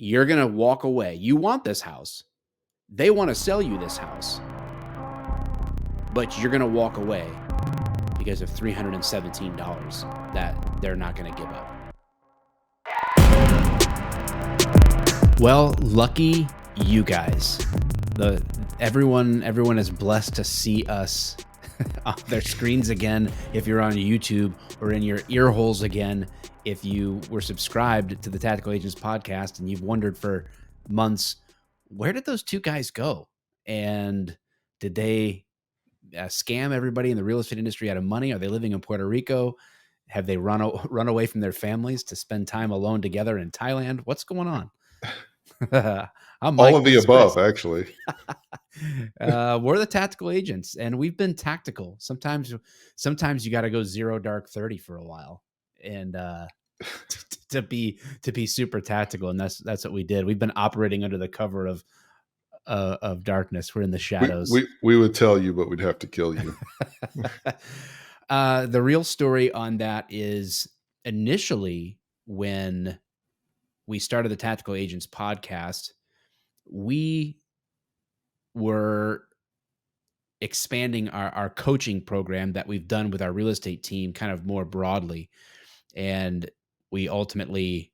you're going to walk away. You want this house. They want to sell you this house. But you're going to walk away because of $317 that they're not going to give up. Well, lucky you guys. Everyone is blessed to see us on their screens again if you're on YouTube, or in your ear holes again if you were subscribed to the Tactical Agents podcast and you've wondered for months, where did those two guys go? And did they scam everybody in the real estate industry out of money? Are they living in Puerto Rico? Have they run away from their families to spend time alone together in Thailand? What's going on? I'm Mike. All of the above, actually. We're the Tactical Agents, and we've been tactical. Sometimes you got to go zero dark 30 for a while, and to be super tactical. And that's what we did. We've been operating under the cover of darkness. We're in the shadows. We would tell you, but we'd have to kill you. The real story on that is, initially when we started the Tactical Agents podcast, we were expanding our coaching program that we've done with our real estate team kind of more broadly. And we ultimately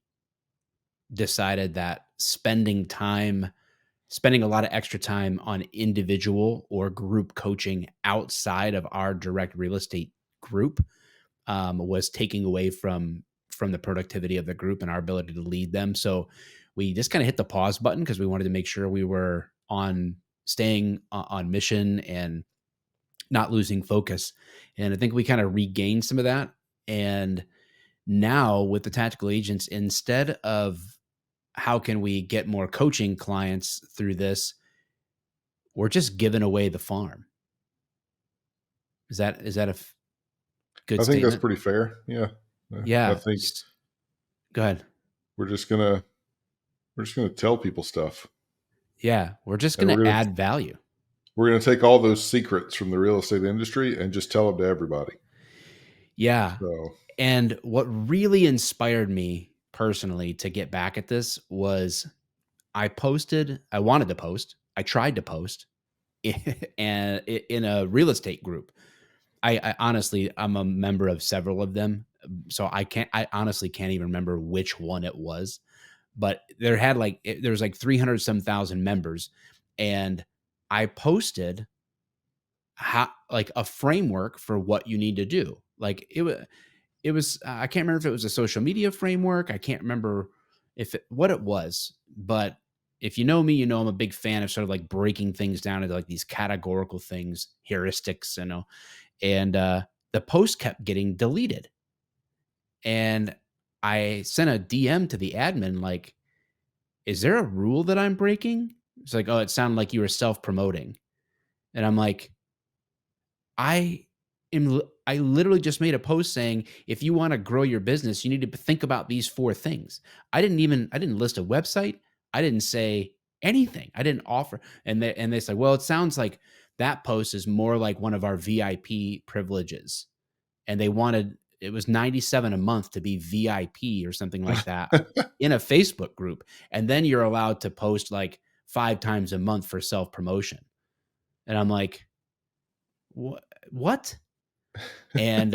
decided that spending a lot of extra time on individual or group coaching outside of our direct real estate group was taking away from the productivity of the group and our ability to lead them. So we just kind of hit the pause button because we wanted to make sure we were staying on mission and not losing focus. And I think we kind of regained some of that. And now with the Tactical Agents, instead of how can we get more coaching clients through this, we're just giving away the farm. Is that a good statement? I think that's pretty fair. Yeah. Yeah. I think. Go ahead. We're just gonna tell people stuff. Yeah, we're just gonna add value. We're gonna take all those secrets from the real estate industry and just tell them to everybody. Yeah. So. And what really inspired me personally to get back at this was I wanted to post, I tried to post and in a real estate group. I honestly, I'm a member of several of them. So I honestly can't even remember which one it was, but there's like 300 some thousand members. And I posted a framework for what you need to do. Like it was, I can't remember if it was a social media framework. I can't remember what it was, but if you know me, you know, I'm a big fan of sort of like breaking things down into like these categorical things, heuristics, and the post kept getting deleted. And I sent a DM to the admin, like, is there a rule that I'm breaking? It's like, oh, it sounded like you were self-promoting. And I'm like, I literally just made a post saying, if you want to grow your business, you need to think about these 4 things. I didn't list a website. I didn't say anything. I didn't offer. And they said, well, it sounds like that post is more like one of our VIP privileges. And it was $97 a month to be VIP or something like that in a Facebook group. And then you're allowed to post like 5 times a month for self-promotion. And I'm like, what? And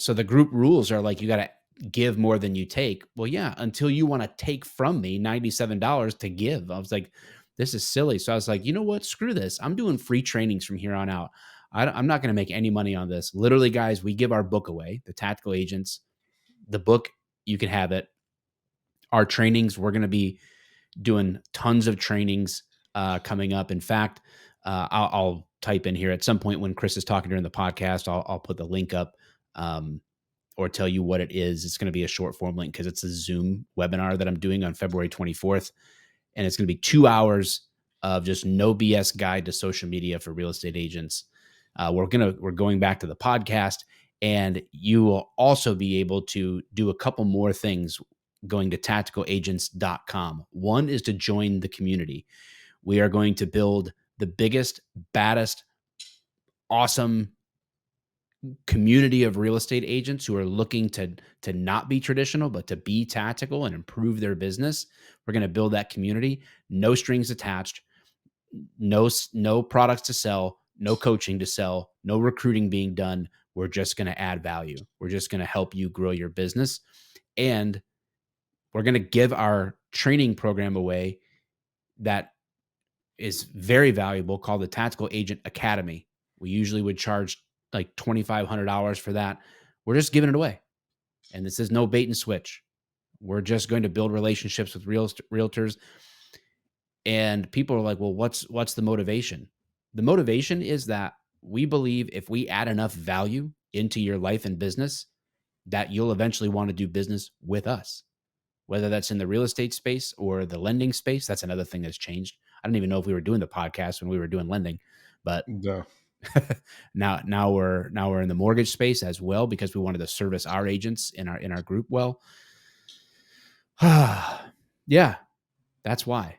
so the group rules are like, you got to give more than you take. Well, yeah, until you want to take from me $97 to give. I was like, this is silly. So I was like, you know what? Screw this. I'm doing free trainings from here on out. I'm not going to make any money on this. Literally, guys, we give our book away, the Tactical Agents. The book, you can have it. Our trainings, we're going to be doing tons of trainings coming up. In fact, I'll type in here at some point when Chris is talking during the podcast, I'll put the link up or tell you what it is. It's going to be a short form link because it's a Zoom webinar that I'm doing on February 24th. And it's going to be 2 hours of just no BS guide to social media for real estate agents. We're going back to the podcast, and you will also be able to do a couple more things going to tacticalagents.com. One is to join the community. We are going to build the biggest, baddest, awesome community of real estate agents who are looking to not be traditional, but to be tactical and improve their business. We're going to build that community. No strings attached. No products to sell. No coaching to sell. No recruiting being done. We're just going to add value. We're just going to help you grow your business, and we're going to give our training program away that is very valuable, called the Tactical Agent Academy. We usually would charge like $2,500 for that. We're just giving it away. And this is no bait and switch. We're just going to build relationships with realtors. And people are like, well, what's the motivation? The motivation is that we believe if we add enough value into your life and business, that you'll eventually want to do business with us, whether that's in the real estate space or the lending space. That's another thing that's changed. I don't even know if we were doing the podcast when we were doing lending, but No. now we're in the mortgage space as well, because we wanted to service our agents in our group well. Yeah, that's why.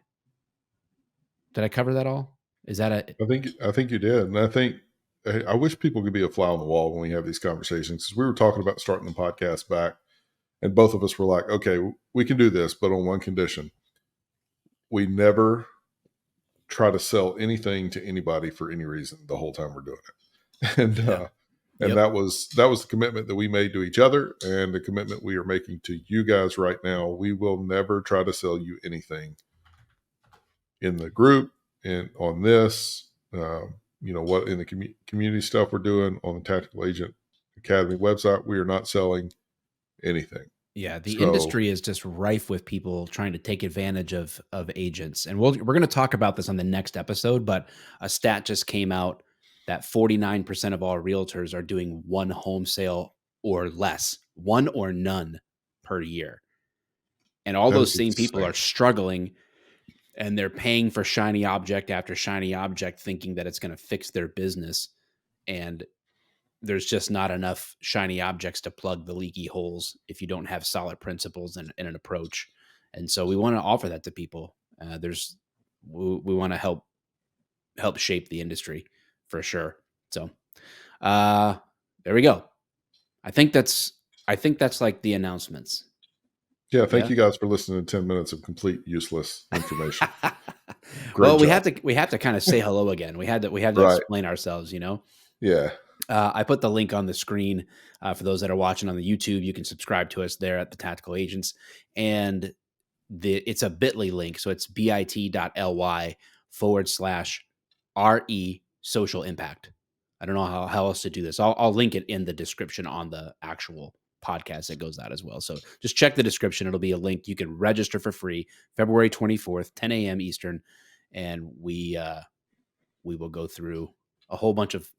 Did I cover that all? Is that a I think you did, and I wish people could be a fly on the wall when we have these conversations, because we were talking about starting the podcast back, and both of us were like, okay, we can do this, but on one condition: we never try to sell anything to anybody for any reason the whole time we're doing it. And yeah. and Yep. that was the commitment that we made to each other, and the commitment we are making to you guys right now. We will never try to sell you anything in the group and on this, what in the community stuff we're doing on the Tactical Agent Academy website. We are not selling anything. Yeah, the So industry is just rife with people trying to take advantage of agents. And we're going to talk about this on the next episode, but a stat just came out that 49% of all realtors are doing one home sale or less, one or none per year. And all that those is same people are insane. struggling, and they're paying for shiny object after shiny object, thinking that it's going to fix their business. And there's just not enough shiny objects to plug the leaky holes if you don't have solid principles and an approach. And so we want to offer that to people. We want to help shape the industry for sure. So there we go. I think that's like the announcements. Yeah, thank Yeah. you guys for listening to 10 minutes of complete useless information. Great Well, job. we have to kind of say hello again. We had to Right. explain ourselves, you know. Yeah. I put the link on the screen for those that are watching on the YouTube. You can subscribe to us there at the Tactical Agents, and it's a bit.ly link. So it's bit.ly/RE social impact. I don't know how else to do this. I'll link it in the description on the actual podcast that goes out as well. So just check the description. It'll be a link. You can register for free February 24th, 10 a.m. Eastern. And we will go through a whole bunch of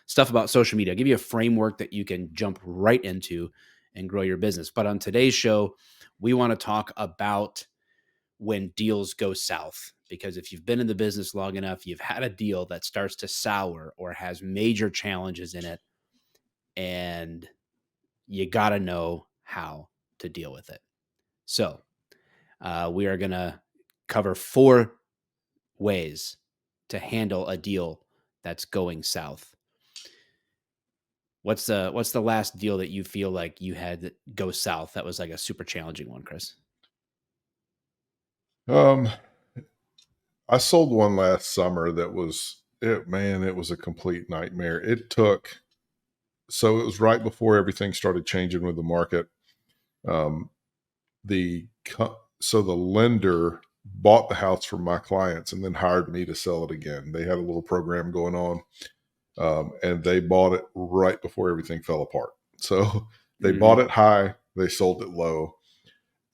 stuff about social media. I'll give you a framework that you can jump right into and grow your business. But on today's show, we want to talk about when deals go south. Because if you've been in the business long enough, you've had a deal that starts to sour or has major challenges in it, and you got to know how to deal with it. So we are going to cover 4 ways to handle a deal that's going south. What's the last deal that you feel like you had that go south that was like a super challenging one, Chris? I sold one last summer that was it. Man, it was a complete nightmare. It was right before everything started changing with the market. Um, so the lender bought the house from my clients and then hired me to sell it again. They had a little program going on, and they bought it right before everything fell apart. So they bought it high, they sold it low,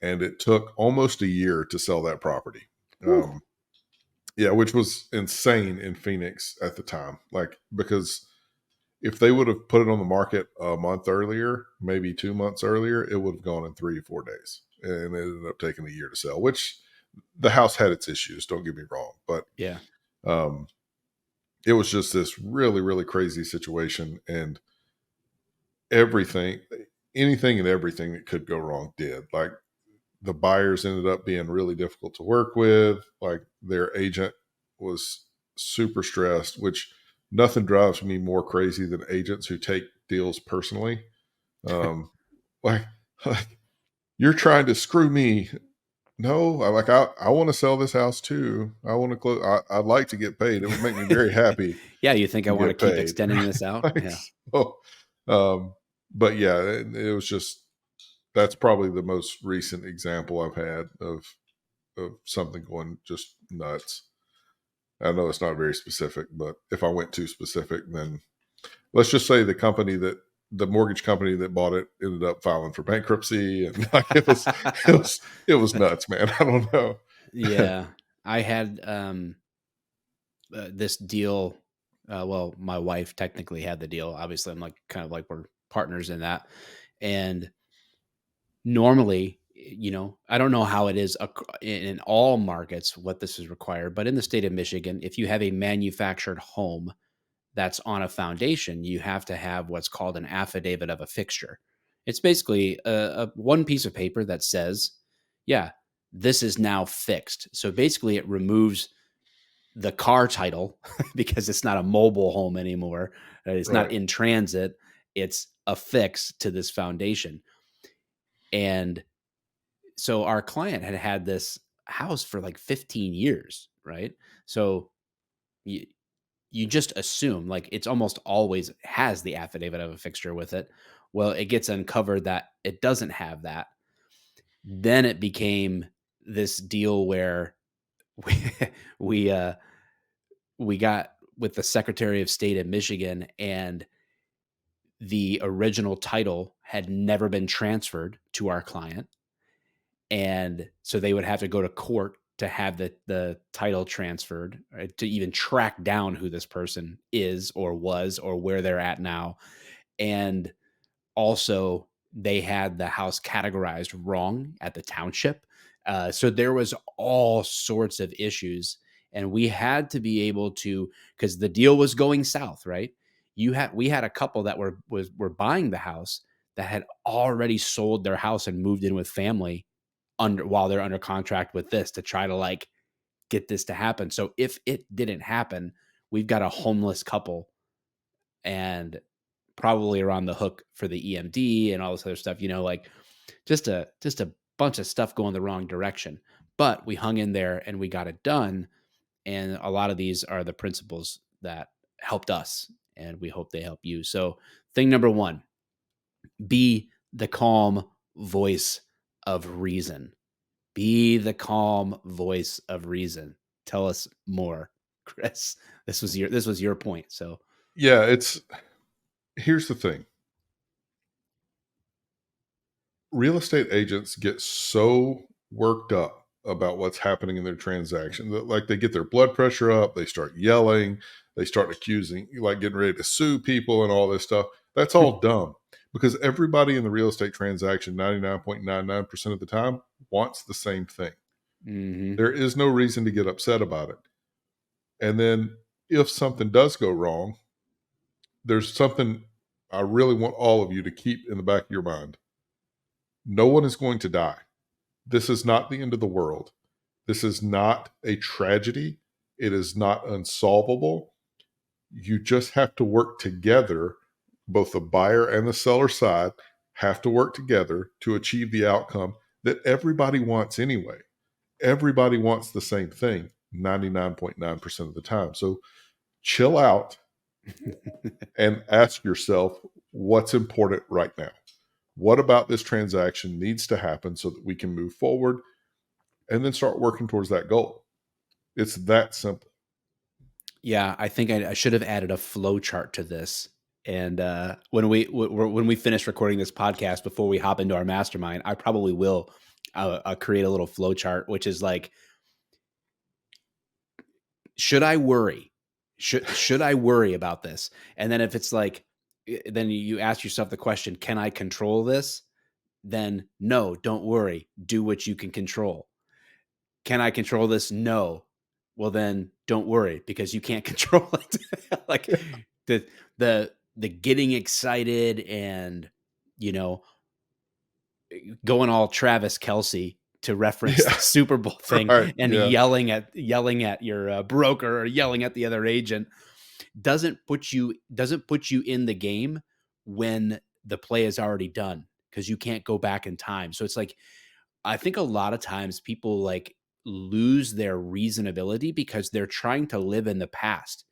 and it took almost a year to sell that property. Yeah, which was insane in Phoenix at the time. Like, because if they would have put it on the market a month earlier, maybe 2 months earlier, it would have gone in 3 or 4 days. And it ended up taking a year to sell, which the house had its issues, don't get me wrong. But Yeah. it was just this really, really crazy situation. And anything and everything that could go wrong did. Like, the buyers ended up being really difficult to work with. Like, their agent was super stressed, which nothing drives me more crazy than agents who take deals personally. Um, like, like you're trying to screw me. No, I want to sell this house too. I want to close. I'd like to get paid. It would make me very happy Yeah, you think I to want to get keep paid. extending this out? Right? Yeah. So, but yeah, it was just that's probably the most recent example I've had of something going just nuts. I know it's not very specific, but if I went too specific, then let's just say the mortgage company that bought it ended up filing for bankruptcy, and like it was nuts, man. I don't know. Yeah. I had this deal. Well, my wife technically had the deal. Obviously, I'm like kind of like we're partners in that. And normally, I don't know how it is in all markets what this is required, but in the state of Michigan, if you have a manufactured home that's on a foundation, you have to have what's called an affidavit of a fixture. It's basically a one piece of paper that says, yeah, this is now fixed. So basically, it removes the car title because it's not a mobile home anymore. It's not Right. in transit. It's affixed to this foundation. And so our client had had this house for like 15 years, right? So you, you just assume like it's almost always has the affidavit of a fixture with it. Well, it gets uncovered that it doesn't have that. Then it became this deal where we we uh we got with the Secretary of State of Michigan, and the original title had never been transferred to our client. And so they would have to go to court to have the title transferred, right, to even track down who this person is or was or where they're at now. And also, they had the house categorized wrong at the township. So there was all sorts of issues, and we had to be able to, because the deal was going south, right? We had a couple that were buying the house that had already sold their house and moved in with family while they're under contract with this to try to like get this to happen. So if it didn't happen, we've got a homeless couple and probably around the hook for the EMD and all this other stuff, like just a bunch of stuff going the wrong direction. But we hung in there and we got it done. And a lot of these are the principles that helped us, and we hope they help you. So thing number one, be the calm voice of reason. Be the calm voice of reason. Tell us more, Chris. This was your point. So Yeah, here's the thing. Real estate agents get so worked up about what's happening in their transaction that like they get their blood pressure up, they start yelling, they start accusing, like getting ready to sue people and all this stuff. That's all dumb because everybody in the real estate transaction 99.99% of the time wants the same thing. mhm. There is no reason to get upset about it. And then if something does go wrong, there's something I really want all of you to keep in the back of your mind. No one is going to die. This is not the end of the world. This is not a tragedy. It is not unsolvable. You just have to work together. Both the buyer and the seller side have to work together to achieve the outcome that everybody wants anyway. Everybody wants the same thing 99.9% of the time. So chill out and ask yourself what's important right now. What about this transaction needs to happen so that we can move forward and then start working towards that goal? It's that simple. Yeah, I think I should have added a flow chart to this. And when we finish recording this podcast before we hop into our mastermind, I probably will create a little flow chart, which is like, should I worry? Should I worry about this? And then if it's like, then you ask yourself the question, can I control this? Then no, don't worry. Do what you can control. Can I control this? No. Well, then don't worry because you can't control it. Like the the getting excited and you know going all Travis Kelsey to reference the Yeah. Super Bowl thing Right. and Yeah. yelling at your broker or yelling at the other agent doesn't put you in the game when the play is already done because you can't go back in time. So it's like, I think a lot of times people like lose their reasonability because they're trying to live in the past.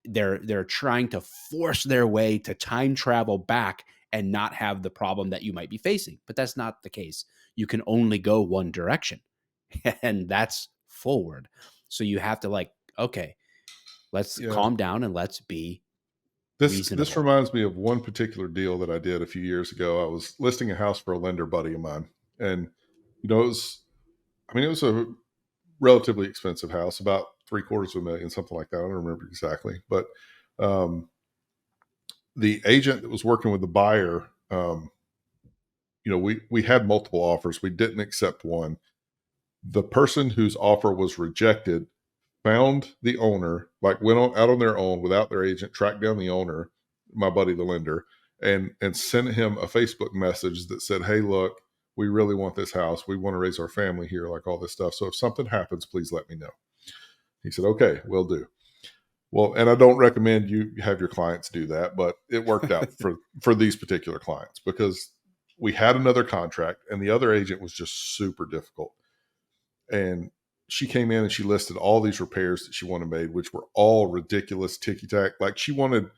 They're trying to force their way to time travel back and not have the problem that you might be facing. But that's not the case. You can only go one direction, and that's forward. So you have to like, okay, let's Yeah. calm down and let's be This reasonable. reminds me of one particular deal that I did a few years ago. I was listing a house for a lender buddy of mine, and it was, I mean, it was a relatively expensive house, about $750,000, something like that. I don't remember exactly, but um, the agent that was working with the buyer, we had multiple offers. We didn't accept one. The person whose offer was rejected found the owner, like went out on their own without their agent, tracked down the owner, my buddy, the lender, and sent him a Facebook message that said, "Hey, look, we really want this house. We want to raise our family here, like all this stuff. So if something happens, please let me know." He said, "Okay, will do." Well, and I don't recommend you have your clients do that, but it worked out for these particular clients because we had another contract and the other agent was just super difficult. And she came in and she listed all these repairs that she wanted made, which were all ridiculous ticky tack. Like she wanted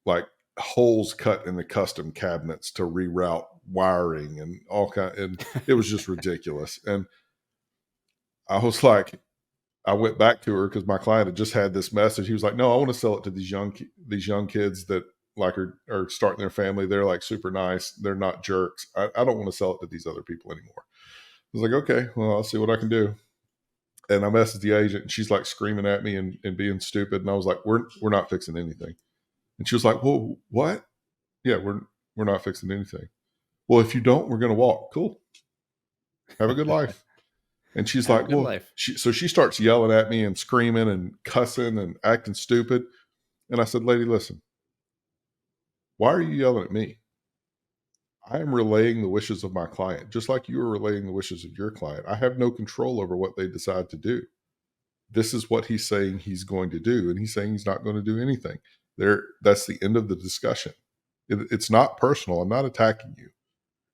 like holes cut in the custom cabinets to reroute wiring and all kind, and it was just ridiculous. And I was like, I went back to her because my client had just had this message. He was like, "No, I want to sell it to these young kids that like are starting their family. They're like super nice. They're not jerks. I don't want to sell it to these other people anymore." I was like, "Okay, well, I'll see what I can do." And I messaged the agent, and she's like screaming at me and being stupid. And I was like, "We're not fixing anything." And she was like, "Well, what? Yeah, we're not fixing anything." "Well, if you don't, we're going to walk." "Cool. Have a good life." And she's Have a like, good "Well," life. so she starts yelling at me and screaming and cussing and acting stupid. And I said, "Lady, listen, why are you yelling at me? I am relaying the wishes of my client, just like you are relaying the wishes of your client. I have no control over what they decide to do. This is what he's saying he's going to do, and he's saying he's not going to do anything. That's the end of the discussion. It's not personal. I'm not attacking you."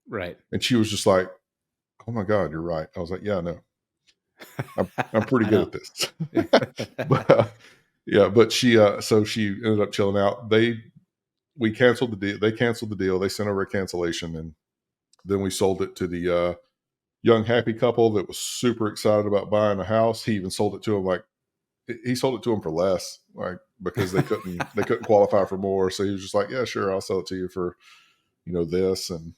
Right. And she was just like, "Oh my God, you're right." I was like, "Yeah, no, I'm pretty I good know. at this." But yeah, but so she ended up chilling out. We canceled the deal. They canceled the deal. They sent over a cancellation, and then we sold it to the young happy couple that was super excited about buying a house. He even sold it to him like he sold it to him for less, like because they couldn't qualify for more. So he was just like, "Yeah, sure, I'll sell it to you for this." And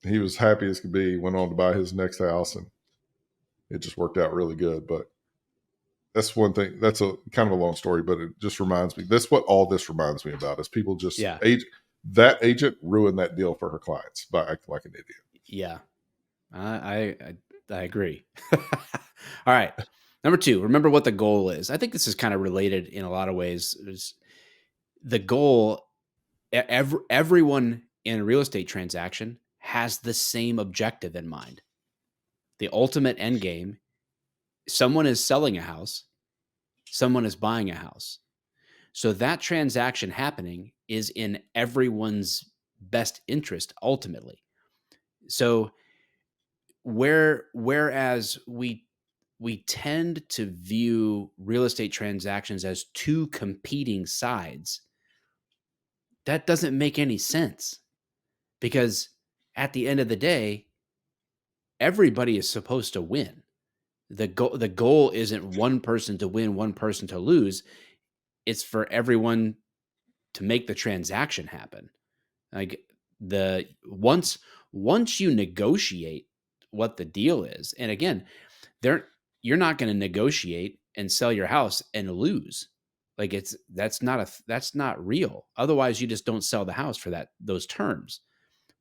he was happy as could be. He went on to buy his next house, and it just worked out really good. But that's one thing. That's a kind of a long story, but it just reminds me. That's what all this reminds me about is people just Yeah. that agent ruined that deal for her clients by acting like an idiot. Yeah. I agree. All right. Number two, remember what the goal is. I think this is kind of related in a lot of ways. The goal, everyone in a real estate transaction has the same objective in mind. The ultimate end game, someone is selling a house, someone is buying a house. So that transaction happening is in everyone's best interest ultimately. So whereas we tend to view real estate transactions as two competing sides, that doesn't make any sense because at the end of the day, everybody is supposed to win. The goal isn't one person to win, one person to lose. It's for everyone to make the transaction happen. Like the once you negotiate what the deal is, and again, they're you're not going to negotiate and sell your house and lose. Like that's not real. Otherwise, you just don't sell the house for those terms.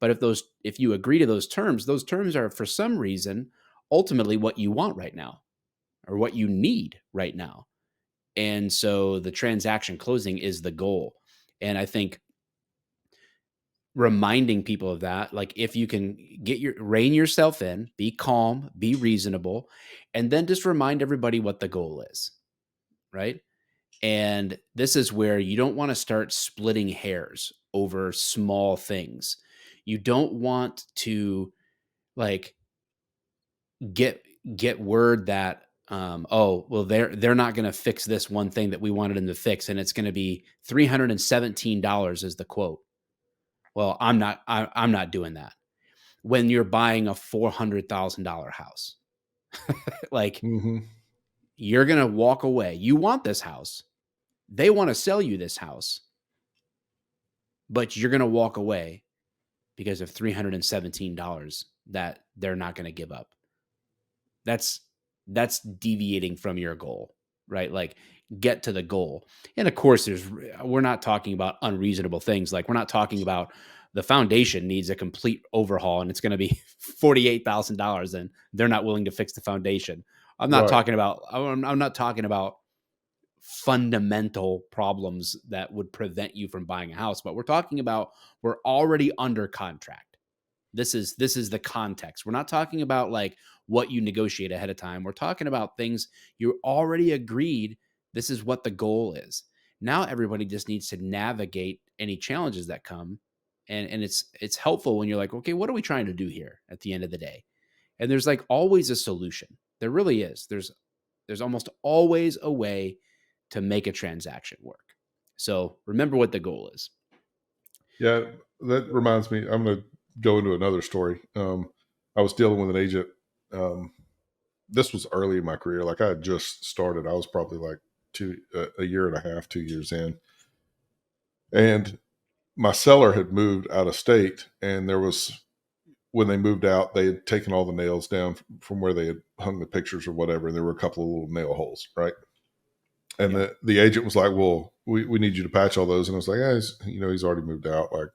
But if you agree to those terms are for some reason ultimately what you want right now or what you need right now. And so the transaction closing is the goal. And I think reminding people of that, like if you can rein yourself in, be calm, be reasonable, and then just remind everybody what the goal is, right? And this is where you don't want to start splitting hairs over small things. You don't want to like get get word that oh well they're not going to fix this one thing that we wanted them to fix, and it's going to be $317 is the quote. Well, I'm not doing that when you're buying a $400,000 house. Like, Mhm. you're going to walk away. You want this house. They want to sell you this house, but you're going to walk away because of $317 that they're not going to give up. That's deviating from your goal, right? Like, get to the goal. And of course, we're not talking about unreasonable things. Like, we're not talking about the foundation needs a complete overhaul and it's going to be $48,000 and they're not willing to fix the foundation. Right. I'm not talking about fundamental problems that would prevent you from buying a house, but we're talking about we're already under contract. This is the context. We're not talking about like what you negotiate ahead of time. We're talking about things you already agreed. This is what the goal is. Now everybody just needs to navigate any challenges that come. And it's helpful when you're like, okay, what are we trying to do here at the end of the day? And there's like always a solution. There really is. There's almost always a way to make a transaction work. So remember what the goal is. Yeah, that reminds me. I'm going to go into another story. I was dealing with an agent. Um, this was early in my career. Like I had just started. I was probably like a year and a half, 2 years in, and my seller had moved out of state, and there was when they moved out, they had taken all the nails down from where they had hung the pictures or whatever, and there were a couple of little nail holes, right? And Yep. the agent was like, "Well, we need you to patch all those," and I was like, "Yeah, he's already moved out. Like,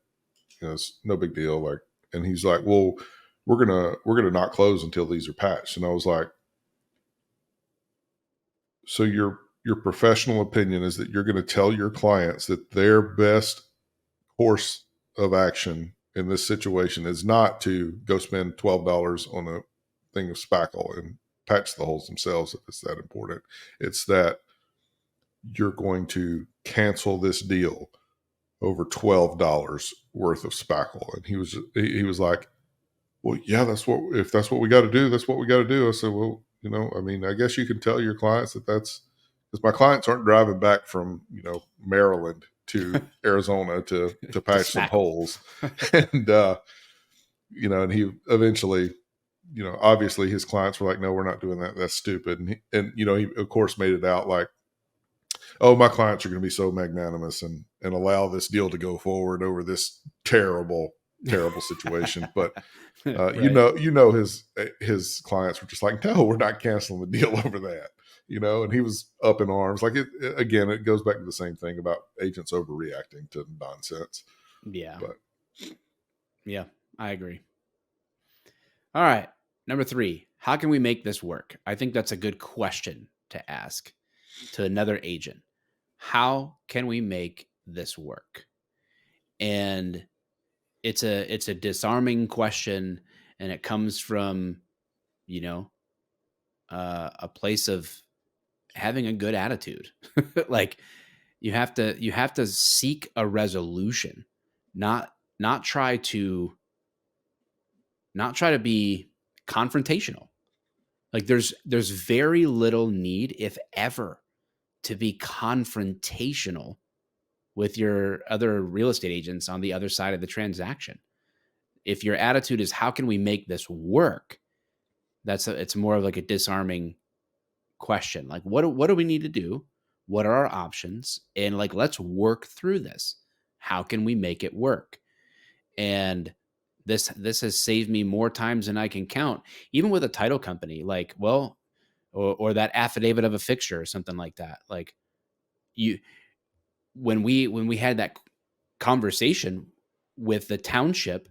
it's no big deal." Like, and he's like, "Well, we're gonna not close until these are patched," and I was like, "So your professional opinion is that you're going to tell your clients that their best course of action in this situation is not to go spend $12 on a thing of spackle and patch the holes themselves if it's that important. It's that you're going to cancel this deal over $12 worth of spackle." And he was like, "Well, yeah, if that's what we got to do, that's what we got to do." I said, "Well, I mean, I guess you can tell your clients that's because my clients aren't driving back from, Maryland to Arizona to To patch some spackle. holes." And, and he eventually, obviously his clients were like, "No, we're not doing that. That's stupid." He of course made it out like, "Oh, my clients are going to be so magnanimous and allow this deal to go forward over this terrible, terrible situation." But Right. his clients were just like, "No, we're not canceling the deal over that." And he was up in arms. Like again, it goes back to the same thing about agents overreacting to nonsense. Yeah. But Yeah. I agree. All right. Number 3, how can we make this work? I think that's a good question to ask to another agent. How can we make this work? And it's a disarming question, and it comes from, you know, a place of having a good attitude. Like, you have to seek a resolution, not not try to not try to be confrontational. Like, there's very little need, if ever, to be confrontational with your other real estate agents on the other side of the transaction. If your attitude is how can we make this work, it's more of like a disarming question. Like, what do we need to do? What are our options? And like, let's work through this. How can we make it work? And this has saved me more times than I can count, even with a title company. Like, well, or that affidavit of a fixture or something like that. Like, you when we had that conversation with the township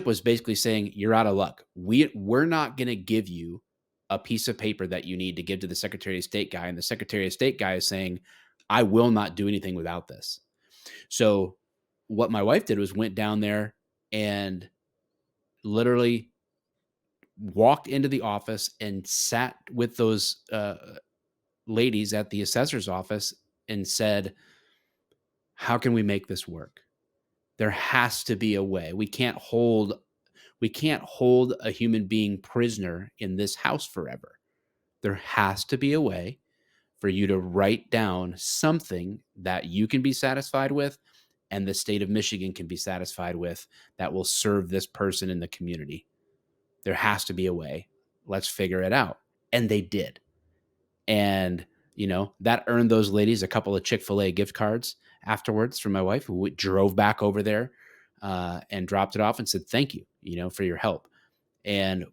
was basically saying, you're out of luck. We're not going to give you a piece of paper that you need to give to the Secretary of State guy, and the Secretary of State guy is saying, I will not do anything without this. So what my wife did was went down there and literally walked into the office and sat with those ladies at the assessor's office and said, how can we make this work? There has to be a way. We can't hold a human being prisoner in this house forever. There has to be a way for you to write down something that you can be satisfied with and the state of Michigan can be satisfied with that will serve this person in the community. There has to be a way. Let's figure it out. And they did. And, that earned those ladies a couple of Chick-fil-A gift cards afterwards from my wife, who drove back over there and dropped it off and said, thank you, for your help. And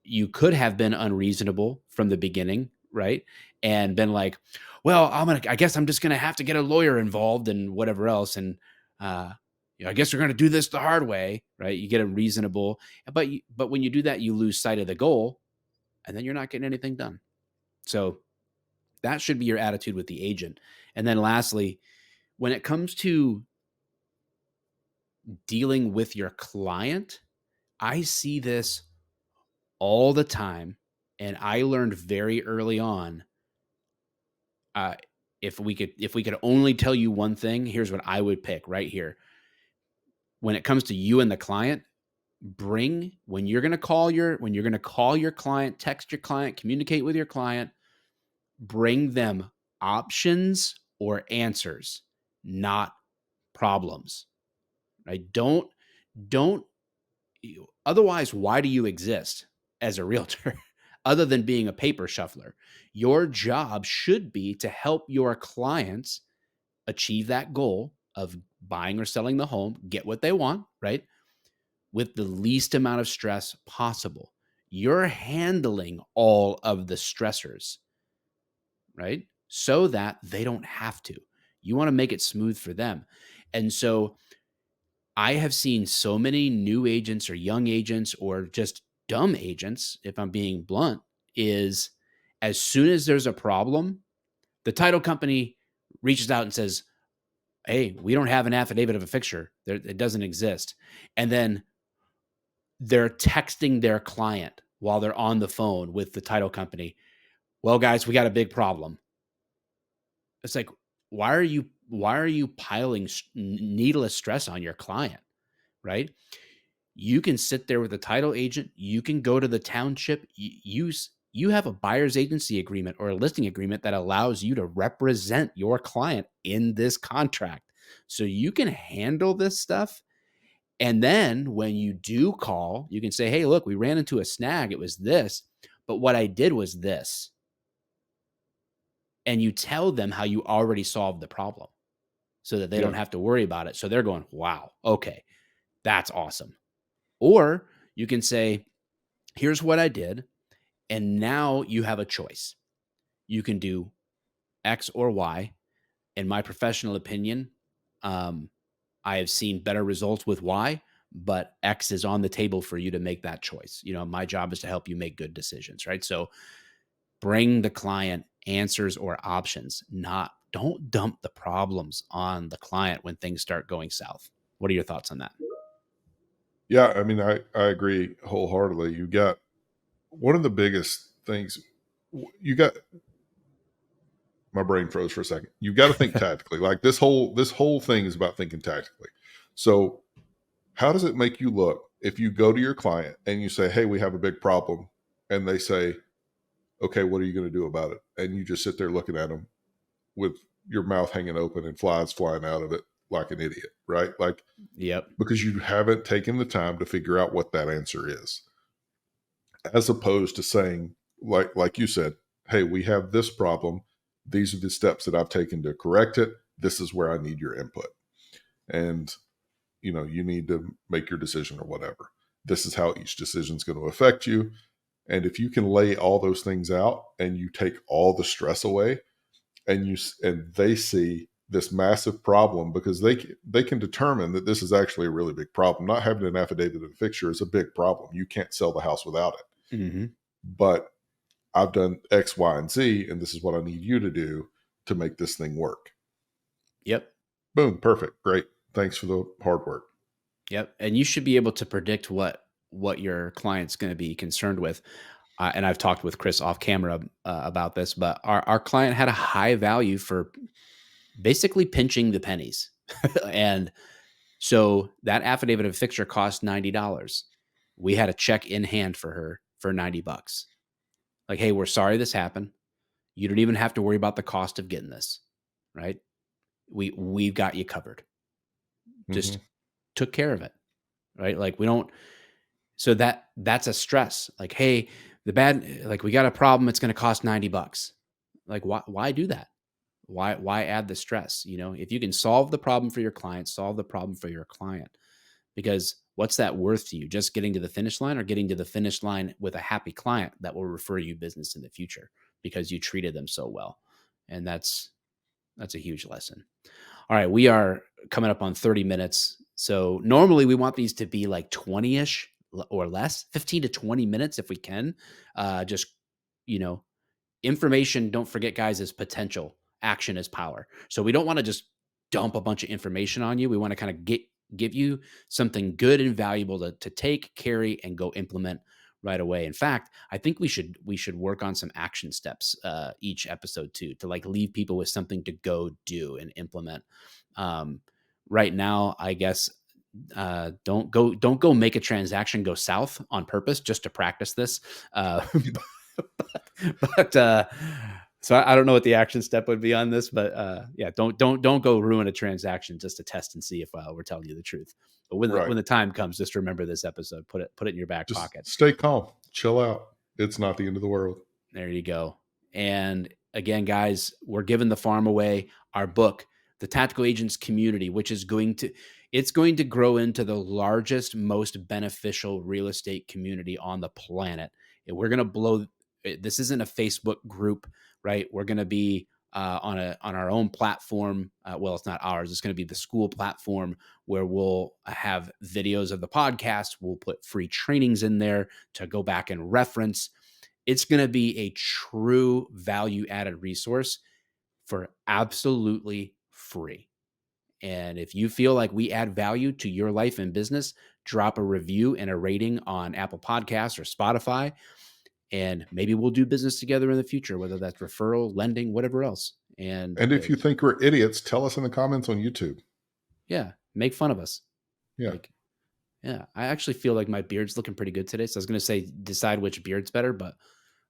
you could have been unreasonable from the beginning, right? And been like, well, I guess I'm just going to have to get a lawyer involved and whatever else. And, I guess we're going to do this the hard way, right? You get a reasonable, but when you do that, you lose sight of the goal and then you're not getting anything done. So that should be your attitude with the agent. And then lastly, when it comes to dealing with your client, I see this all the time. And I learned very early on, if we could only tell you one thing, here's what I would pick right here. When it comes to you and the client, when you're going to call your client, text your client, communicate with your client, bring them options or answers, not problems. Right? Don't otherwise, why do you exist as a realtor other than being a paper shuffler? Your job should be to help your clients achieve that goal of buying or selling the home, get what they want, right? With the least amount of stress possible. You're handling all of the stressors, right? So that they don't have to. You want to make it smooth for them. And so I have seen so many new agents or young agents or just dumb agents, if I'm being blunt, is as soon as there's a problem, the title company reaches out and says, hey, we don't have an affidavit of a fixture. It doesn't exist. And then they're texting their client while they're on the phone with the title company. Well, guys, we got a big problem. It's like, why are you piling needless stress on your client, right? You can sit there with a title agent. You can go to the township. You have a buyer's agency agreement or a listing agreement that allows you to represent your client in this contract. So you can handle this stuff. And then when you do call, you can say, hey, look, we ran into a snag. It was this, but what I did was this. And you tell them how you already solved the problem so that they don't have to worry about it. So they're going, wow, okay, that's awesome. Or you can say, here's what I did. And now you have a choice. You can do X or Y. In my professional opinion, I have seen better results with Y, but X is on the table for you to make that choice. My job is to help you make good decisions, right? So bring the client answers or options, don't dump the problems on the client when things start going south. What are your thoughts on that? Yeah, I mean, I agree wholeheartedly. You got one of the biggest things. You got my brain froze for a second. You got to think tactically. Like this whole thing is about thinking tactically. So, how does it make you look if you go to your client and you say, "Hey, we have a big problem," and they say, "Okay, what are you going to do about it?" And you just sit there looking at them with your mouth hanging open and flies flying out of it like an idiot, right? Like, Yep. because you haven't taken the time to figure out what that answer is, as opposed to saying, like you said, hey, we have this problem. These are the steps that I've taken to correct it. This is where I need your input. And, you need to make your decision or whatever. This is how each decision is going to affect you. And if you can lay all those things out and you take all the stress away, and they see this massive problem, because they can determine that this is actually a really big problem. Not having an affidavit of fixture is a big problem. You can't sell the house without it. Mm-hmm. But I've done X, Y, and Z, and this is what I need you to do to make this thing work. Yep. Boom, perfect, great. Thanks for the hard work. Yep. And you should be able to predict what your client's going to be concerned with. and I've talked with Chris off camera about this, but our client had a high value for basically pinching the pennies. And so that affidavit of fixture cost $90. We had a check in hand for her for $90. Like, hey, we're sorry this happened. You don't even have to worry about the cost of getting this, right? We've got you covered. Just took care of it, right? Like we don't. So that's a stress. Like, hey, we got a problem. It's going to cost $90. Like, why do that? Why add the stress? If you can solve the problem for your client, solve the problem for your client. Because what's that worth to you? Just getting to the finish line, or getting to the finish line with a happy client that will refer you business in the future because you treated them so well? And that's a huge lesson. All right, we are coming up on 30 minutes. So normally we want these to be like 20-ish or less, 15 to 20 minutes if we can. Just, information, don't forget, guys, is potential. Action is power. So we don't want to just dump a bunch of information on you. We want to kind of give you something good and valuable to take, carry, and go implement right away. In fact, I think we should work on some action steps each episode too, to like leave people with something to go do and implement. Right now, I guess don't go make a transaction go south on purpose just to practice this. But so I don't know what the action step would be on this, but yeah, don't go ruin a transaction just to test and see if we're telling you the truth. But when the time comes, just remember this episode. Put it in your back pocket. Stay calm, chill out. It's not the end of the world. There you go. And again, guys, we're giving the farm away. Our book, The Tactical Agents Community, which is going to grow into the largest, most beneficial real estate community on the planet. And we're going to blow. This isn't a Facebook group, right? We're going to be on our own platform. Well, it's not ours. It's going to be the school platform where we'll have videos of the podcast. We'll put free trainings in there to go back and reference. It's going to be a true value-added resource for absolutely free. And if you feel like we add value to your life and business, drop a review and a rating on Apple Podcasts or Spotify. And maybe we'll do business together in the future, whether that's referral, lending, whatever else. And if you think we're idiots, tell us in the comments on YouTube. Yeah, make fun of us. Yeah. I actually feel like my beard's looking pretty good today. So I was going to say decide which beard's better, but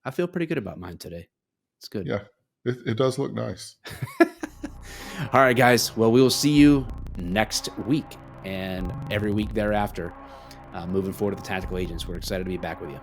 I feel pretty good about mine today. It's good. Yeah, it does look nice. All right, guys. Well, we will see you next week and every week thereafter, moving forward to the Tactical Agents. We're excited to be back with you.